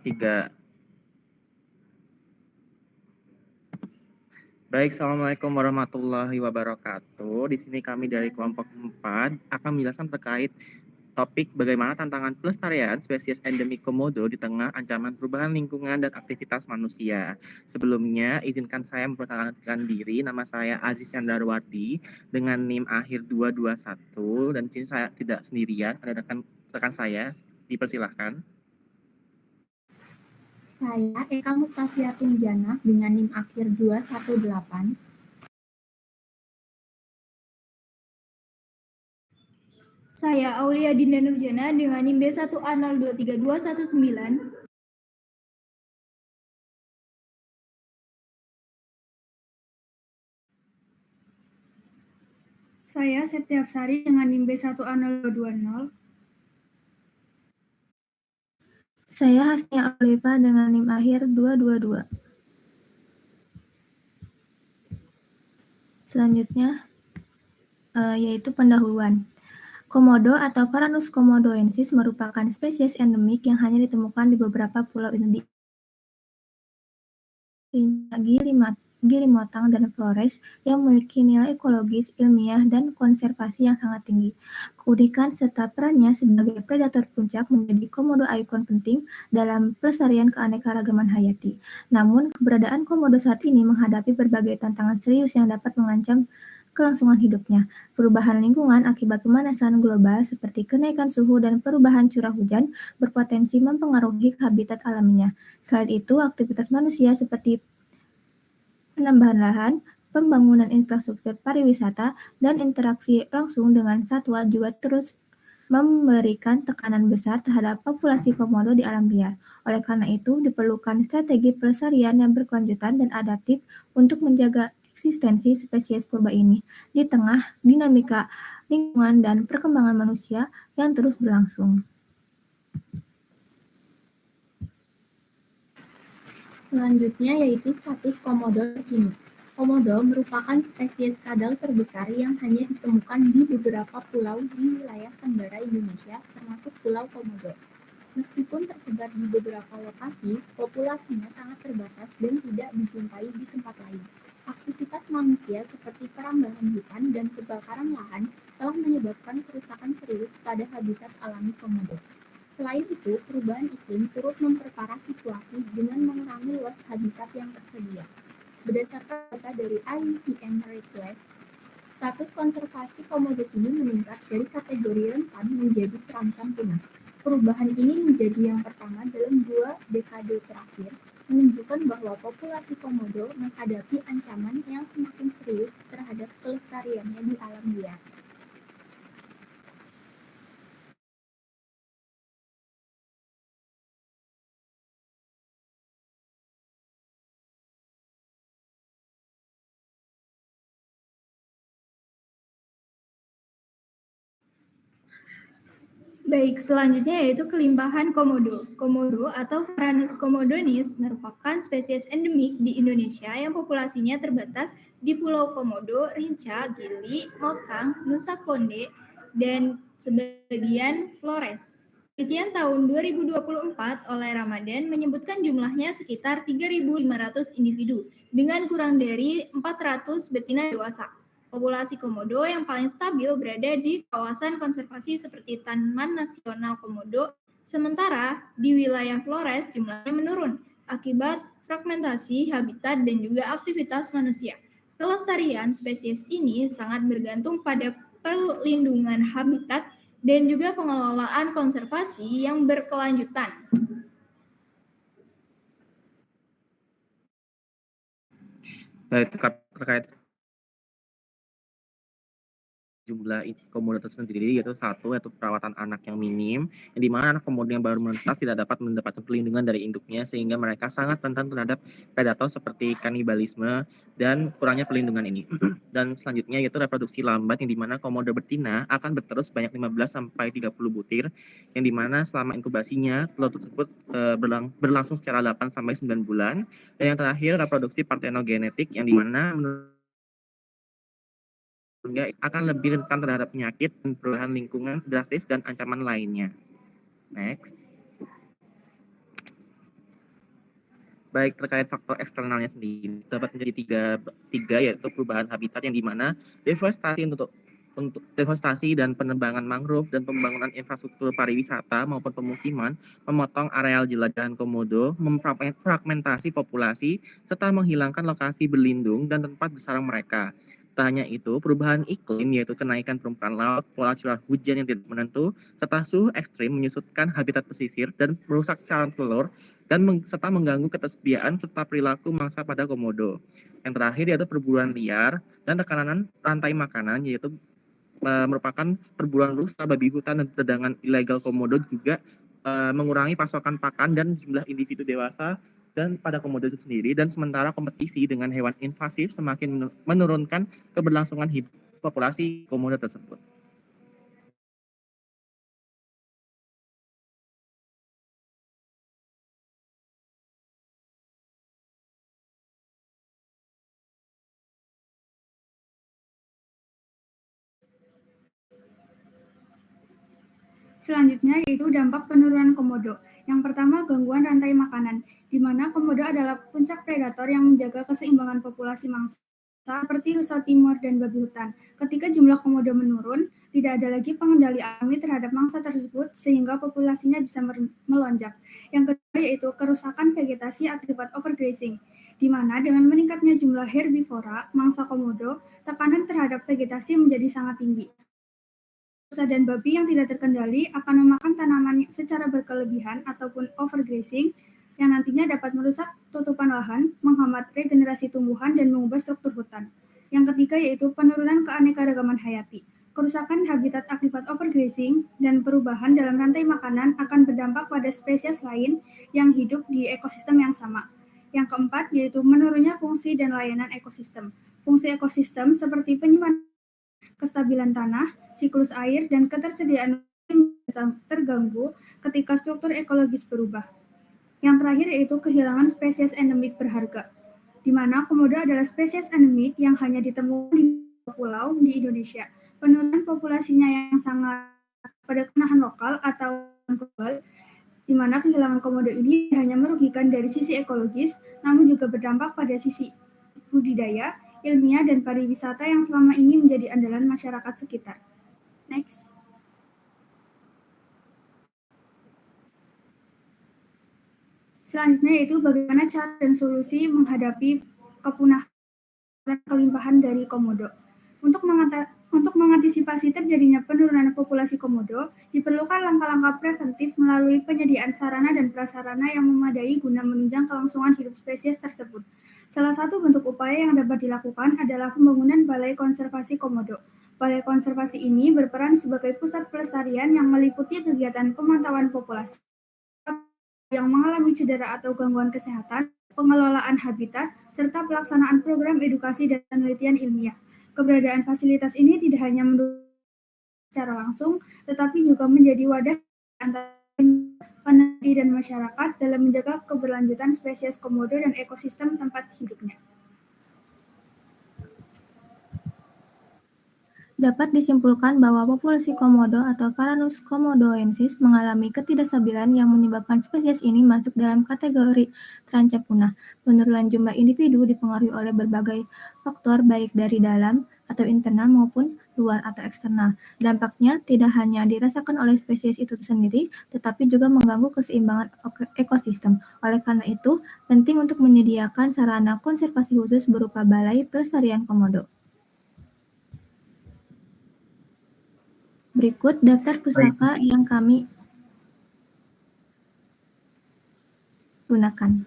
Tiga. Baik, Assalamualaikum warahmatullahi wabarakatuh. Di sini kami dari kelompok 4 akan menjelaskan terkait topik bagaimana tantangan pelestarian spesies endemik komodo di tengah ancaman perubahan lingkungan dan aktivitas manusia. Sebelumnya, izinkan saya memperkenalkan diri. Nama saya Aziz Chandarwardi dengan NIM akhir 221 dan di sini saya tidak sendirian, ada rekan saya. Dipersilahkan. Saya Eka Mustafiatun Jana dengan NIM akhir 218. Saya Aulia Dinda Nurjana dengan NIM B1A023219. Saya Septiapsari dengan NIM B1A0220. Saya Hasnia Oliva dengan NIM akhir 222. Selanjutnya, yaitu pendahuluan. Komodo atau Varanus komodoensis merupakan spesies endemik yang hanya ditemukan di beberapa pulau Indonesia. Gilimotang dan Flores yang memiliki nilai ekologis, ilmiah, dan konservasi yang sangat tinggi. Keunikan serta perannya sebagai predator puncak menjadi komodo ikon penting dalam pelestarian keanekaragaman hayati. Namun, keberadaan komodo saat ini menghadapi berbagai tantangan serius yang dapat mengancam kelangsungan hidupnya. Perubahan lingkungan akibat pemanasan global seperti kenaikan suhu dan perubahan curah hujan berpotensi mempengaruhi habitat alaminya. Selain itu, aktivitas manusia seperti penambahan lahan, pembangunan infrastruktur pariwisata, dan interaksi langsung dengan satwa juga terus memberikan tekanan besar terhadap populasi komodo di alam liar. Oleh karena itu, diperlukan strategi pelestarian yang berkelanjutan dan adaptif untuk menjaga eksistensi spesies purba ini di tengah dinamika lingkungan dan perkembangan manusia yang terus berlangsung. Selanjutnya yaitu status komodo terkini. Komodo merupakan spesies kadal terbesar yang hanya ditemukan di beberapa pulau di wilayah tenggara Indonesia, termasuk Pulau Komodo. Meskipun tersebar di beberapa lokasi, populasinya sangat terbatas dan tidak dijumpai di tempat lain. Aktivitas manusia seperti perambahan hutan dan kebakaran lahan telah menyebabkan kerusakan serius pada habitat alami komodo. Selain itu, perubahan iklim turut memperparah situasi dengan mengurangi luas habitat yang tersedia. Berdasarkan data dari IUCN Request, status konservasi komodo kini meningkat dari kategori rentan menjadi terancam punah. Perubahan ini menjadi yang pertama dalam 2 dekade terakhir, menunjukkan bahwa populasi komodo menghadapi ancaman yang semakin serius terhadap kelestariannya di alam liar. Baik, selanjutnya yaitu kelimpahan komodo. Komodo atau Varanus komodonis merupakan spesies endemik di Indonesia yang populasinya terbatas di Pulau Komodo, Rinca, Gili, Motang, Nusa Konde, dan sebagian Flores. Penelitian tahun 2024 oleh Ramadan menyebutkan jumlahnya sekitar 3.500 individu dengan kurang dari 400 betina dewasa. Populasi komodo yang paling stabil berada di kawasan konservasi seperti Taman Nasional Komodo, sementara di wilayah Flores jumlahnya menurun akibat fragmentasi habitat dan juga aktivitas manusia. Kelestarian spesies ini sangat bergantung pada perlindungan habitat dan juga pengelolaan konservasi yang berkelanjutan. Baik, terkait jumlah komodo tersendiri yaitu satu, yaitu perawatan anak yang minim, yang dimana anak komodo yang baru menetas tidak dapat mendapatkan perlindungan dari induknya sehingga mereka sangat rentan terhadap predator seperti kanibalisme dan kurangnya perlindungan ini. Dan selanjutnya yaitu reproduksi lambat yang dimana komodo betina akan berterus banyak 15-30 butir yang dimana selama inkubasinya telur tersebut berlangsung secara 8-9 bulan. Dan yang terakhir reproduksi partenogenetik yang dimana sehingga akan lebih rentan terhadap penyakit dan perubahan lingkungan drastis dan ancaman lainnya. Next. baik terkait faktor eksternalnya sendiri dapat menjadi tiga yaitu perubahan habitat yang dimana deforestasi dan penebangan mangrove dan pembangunan infrastruktur pariwisata maupun pemukiman memotong areal jelajahan komodo, memfragmentasi populasi, serta menghilangkan lokasi berlindung dan tempat bersarang mereka. Tak hanya itu, perubahan iklim yaitu kenaikan permukaan laut, pola curah hujan yang tidak menentu, serta suhu ekstrim menyusutkan habitat pesisir dan merusak sarang telur serta mengganggu ketersediaan serta perilaku mangsa pada komodo. Yang terakhir yaitu perburuan liar dan tekanan rantai makanan yaitu merupakan perburuan rusa, babi hutan, dan terdangan ilegal komodo juga mengurangi pasokan pakan dan jumlah individu dewasa dan pada komodo itu sendiri, dan sementara kompetisi dengan hewan invasif semakin menurunkan keberlangsungan hidup populasi komodo tersebut. Selanjutnya yaitu dampak penurunan komodo. Yang pertama, gangguan rantai makanan, di mana komodo adalah puncak predator yang menjaga keseimbangan populasi mangsa seperti rusa timur dan babi hutan. Ketika jumlah komodo menurun, tidak ada lagi pengendali alami terhadap mangsa tersebut sehingga populasinya bisa melonjak. Yang kedua yaitu kerusakan vegetasi akibat overgrazing, di mana dengan meningkatnya jumlah herbivora, mangsa komodo, tekanan terhadap vegetasi menjadi sangat tinggi. Rusa dan babi yang tidak terkendali akan memakan tanaman secara berkelebihan ataupun overgrazing yang nantinya dapat merusak tutupan lahan, menghambat regenerasi tumbuhan, dan mengubah struktur hutan. Yang ketiga yaitu penurunan keanekaragaman hayati. Kerusakan habitat akibat overgrazing dan perubahan dalam rantai makanan akan berdampak pada spesies lain yang hidup di ekosistem yang sama. Yang keempat yaitu menurunnya fungsi dan layanan ekosistem. Fungsi ekosistem seperti penyimpanan, kestabilan tanah, siklus air, dan ketersediaan terganggu ketika struktur ekologis berubah. Yang terakhir yaitu kehilangan spesies endemik berharga, di mana komodo adalah spesies endemik yang hanya ditemukan di pulau di Indonesia. Penurunan populasinya yang sangat pada kenahan lokal atau global, di mana kehilangan komodo ini hanya merugikan dari sisi ekologis, namun juga berdampak pada sisi budidaya, ilmiah, dan pariwisata yang selama ini menjadi andalan masyarakat sekitar. Next. Selanjutnya yaitu bagaimana cara dan solusi menghadapi kepunahan kelimpahan dari komodo. Untuk mengantisipasi terjadinya penurunan populasi komodo, diperlukan langkah-langkah preventif melalui penyediaan sarana dan prasarana yang memadai guna menunjang kelangsungan hidup spesies tersebut. Salah satu bentuk upaya yang dapat dilakukan adalah pembangunan Balai Konservasi Komodo. Balai konservasi ini berperan sebagai pusat pelestarian yang meliputi kegiatan pemantauan populasi yang mengalami cedera atau gangguan kesehatan, pengelolaan habitat, serta pelaksanaan program edukasi dan penelitian ilmiah. Keberadaan fasilitas ini tidak hanya mendukung secara langsung, tetapi juga menjadi wadah antara peneliti dan masyarakat dalam menjaga keberlanjutan spesies komodo dan ekosistem tempat hidupnya. Dapat disimpulkan bahwa populasi komodo atau Varanus komodoensis mengalami ketidakstabilan yang menyebabkan spesies ini masuk dalam kategori terancam punah. Penurunan jumlah individu dipengaruhi oleh berbagai faktor baik dari dalam atau internal maupun luar atau eksternal. Dampaknya tidak hanya dirasakan oleh spesies itu sendiri, tetapi juga mengganggu keseimbangan ekosistem. Oleh karena itu, penting untuk menyediakan sarana konservasi khusus berupa Balai Pelestarian Komodo. Berikut daftar pustaka yang kami gunakan.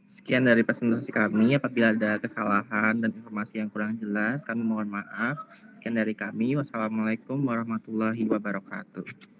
Sekian dari presentasi kami. Apabila ada kesalahan dan informasi yang kurang jelas, kami mohon maaf. Sekian dari kami. Wassalamualaikum warahmatullahi wabarakatuh.